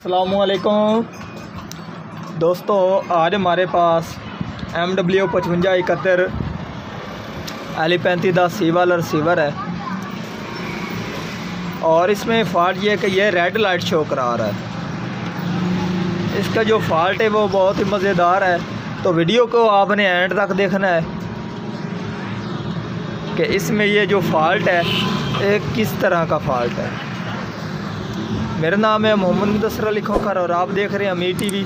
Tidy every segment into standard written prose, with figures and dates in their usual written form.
अस्सलामुअलैकुम दोस्तों, आज हमारे पास MW 5571 L3510 वाला रिसीवर है और इसमें फ़ॉल्ट ये है कि ये रेड लाइट शो करा रहा है। इसका जो फ़ॉल्ट है वो बहुत ही मज़ेदार है, तो वीडियो को आपने एंड तक देखना है कि इसमें ये जो फ़ॉल्ट है एक किस तरह का फ़ॉल्ट है। मेरा नाम है मोहम्मद मुदस्सिर अली खोखर और आप देख रहे हैं अमीर टीवी।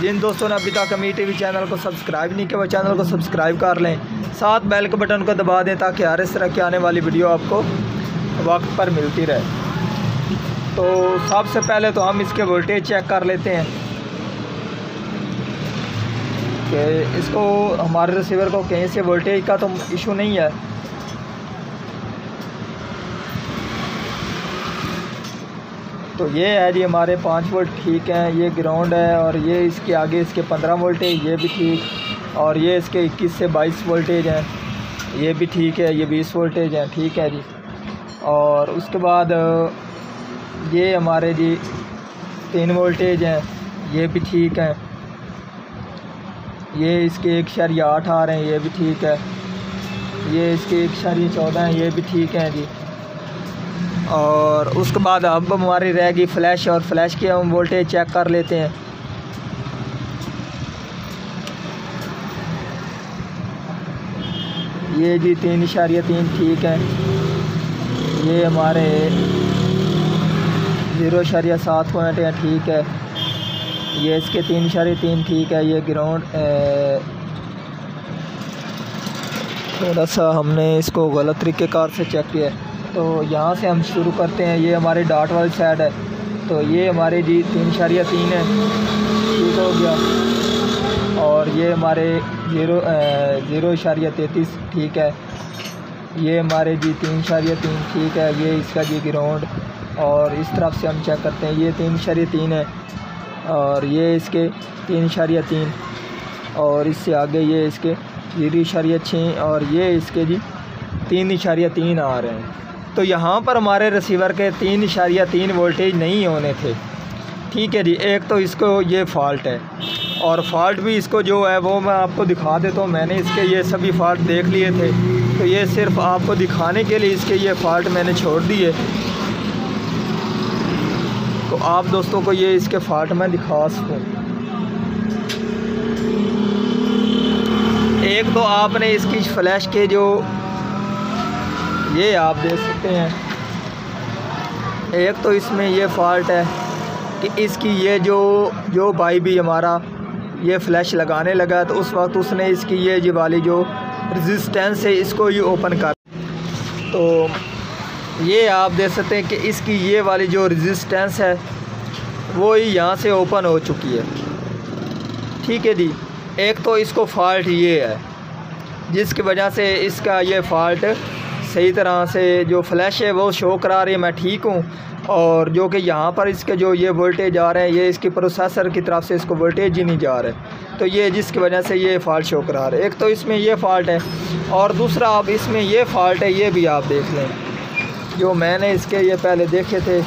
जिन दोस्तों ने अभी तक अमीर टीवी चैनल को सब्सक्राइब नहीं किया वो चैनल को सब्सक्राइब कर लें, साथ बेल के बटन को दबा दें ताकि हर इस तरह की आने वाली वीडियो आपको वक्त पर मिलती रहे। तो सबसे पहले तो हम इसके वोल्टेज चेक कर लेते हैं कि इसको हमारे रिसीवर को कहीं से वोल्टेज का तो इशू नहीं है। तो ये है जी हमारे 5 वोल्ट ठीक हैं, ये ग्राउंड है और ये इसके आगे इसके 15 वोल्ट है, ये भी ठीक। और ये इसके 21 से 22 वोल्टेज हैं, ये भी ठीक है, ये 20 वोल्टेज हैं, ठीक है जी। और उसके बाद ये हमारे जी 3 वोल्टेज हैं, ये भी ठीक हैं। ये इसके 1.8 आ रहे हैं, ये भी ठीक है। ये इसके 1.14 हैं, ये भी ठीक हैं जी। और उसके बाद अब हमारी रहेगी फ्लैश, और फ्लैश की हम वोल्टेज चेक कर लेते हैं। ये जी 3.3 ठीक है। ये हमारे 0.7 पॉइंट हैं, ठीक है। ये इसके 3.3 ठीक है। ये ग्राउंड थोड़ा सा हमने इसको गलत तरीक़ेकार से चेक किया है, तो यहाँ से हम शुरू करते हैं। ये हमारी डॉट वाली साइड है, तो ये हमारे जी 3.3 है, ठीक हो गया। और ये हमारे 0.33 ठीक है। ये हमारे जी 3.3 ठीक है। ये इसका जी ग्राउंड, और इस तरफ से हम चेक करते हैं। ये 3.3 है और ये इसके 3.3, और इससे आगे ये इसके 0.6 और ये इसके जी 3.3 आ रहे हैं। तो यहाँ पर हमारे रिसीवर के 3.3 वोल्टेज नहीं होने थे, ठीक है जी। एक तो इसको ये फ़ॉल्ट है, और फ़ॉल्ट भी इसको जो है वो मैं आपको दिखा देता हूँ। मैंने इसके ये सभी फ़ॉल्ट देख लिए थे, तो ये सिर्फ आपको दिखाने के लिए इसके ये फ़ॉल्ट मैंने छोड़ दिए। तो आप दोस्तों को ये इसके फ़ॉल्ट मैं दिखा सकूँ। एक तो आपने इसकी फ्लैश के जो ये आप देख सकते हैं, एक तो इसमें ये फ़ॉल्ट है कि इसकी ये जो भाई भी हमारा ये फ्लैश लगाने लगा तो उस वक्त उसने इसकी ये वाली जो रेजिस्टेंस है इसको ये ओपन कर, तो ये आप देख सकते हैं कि इसकी ये वाली जो रेजिस्टेंस है वो ही यहाँ से ओपन हो चुकी है, ठीक है जी। एक तो इसको फ़ॉल्ट ये है जिसकी वजह से इसका ये फ़ॉल्ट सही तरह से जो फ्लैश है वो शो करा रही है, मैं ठीक हूँ। और जो कि यहाँ पर इसके जो ये वोल्टेज आ रहे हैं ये इसकी प्रोसेसर की तरफ से इसको वोल्टेज ही नहीं जा रहे, तो ये जिसकी वजह से ये फ़ॉल्ट शो करा रहे हैं। एक तो इसमें ये फ़ॉल्ट है, और दूसरा अब इसमें ये फ़ॉल्ट है, ये भी आप देख लें। जो मैंने इसके ये पहले देखे थे,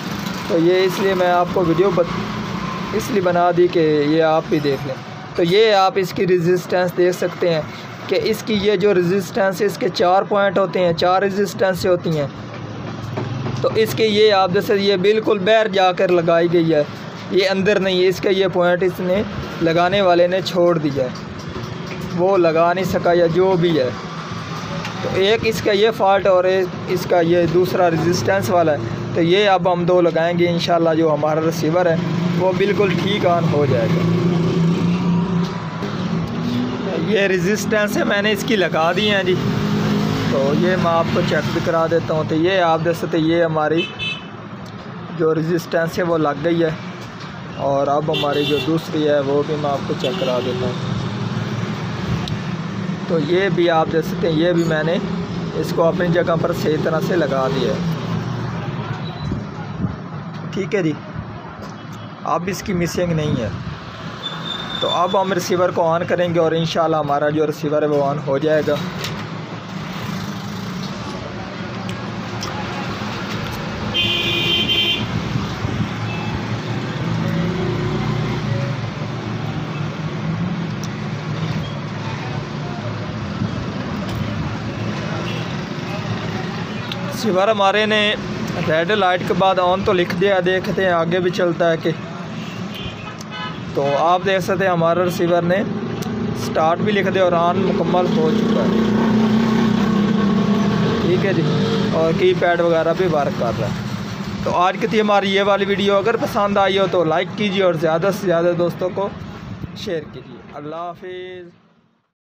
तो ये इसलिए मैं आपको वीडियो इसलिए बना दी कि ये आप भी देख लें। तो ये आप इसकी रेजिस्टेंस देख सकते हैं कि इसकी ये जो रेजिस्टेंस है इसके 4 पॉइंट होते हैं, 4 रेजिस्टेंस होती हैं। तो इसके ये आप जैसे ये बिल्कुल बाहर जाकर लगाई गई है, ये अंदर नहीं है। इसके ये पॉइंट इसने लगाने वाले ने छोड़ दिया है, वो लगा नहीं सका या जो भी है। तो एक इसका ये फ़ॉल्ट और एक इसका ये दूसरा रेजिस्टेंस वाला है। तो ये अब हम 2 लगाएंगे, इंशाल्लाह जो हमारा रिसीवर है वो बिल्कुल ठीक ऑन हो जाएगा। ये रेजिस्टेंस है मैंने इसकी लगा दी हैं जी, तो ये मैं आपको चेक भी करा देता हूँ। तो ये आप देख सकते ये हमारी जो रेजिस्टेंस है वो लग गई है, और अब हमारी जो दूसरी है वो भी मैं आपको चेक करा देता हूँ। तो ये भी आप देख सकते हैं, ये भी मैंने इसको अपनी जगह पर सही तरह से लगा दिया है, ठीक है जी। अब इसकी मिसिंग नहीं है। तो अब हम रिसीवर को ऑन करेंगे और इंशाल्लाह हमारा जो रिसीवर है वो ऑन हो जाएगा। रिसीवर हमारे ने रेड लाइट के बाद ऑन तो लिख दिया, देखते हैं आगे भी चलता है कि। तो आप देख सकते हैं हमारा रिसीवर ने स्टार्ट भी लिख दिया और ऑन मुकम्मल हो चुका है। ठीक है जी, और कीपैड वगैरह भी वर्क कर रहा है। तो आज की थी हमारी ये वाली वीडियो। अगर पसंद आई हो तो लाइक कीजिए और ज़्यादा से ज़्यादा दोस्तों को शेयर कीजिए। अल्लाह हाफिज़।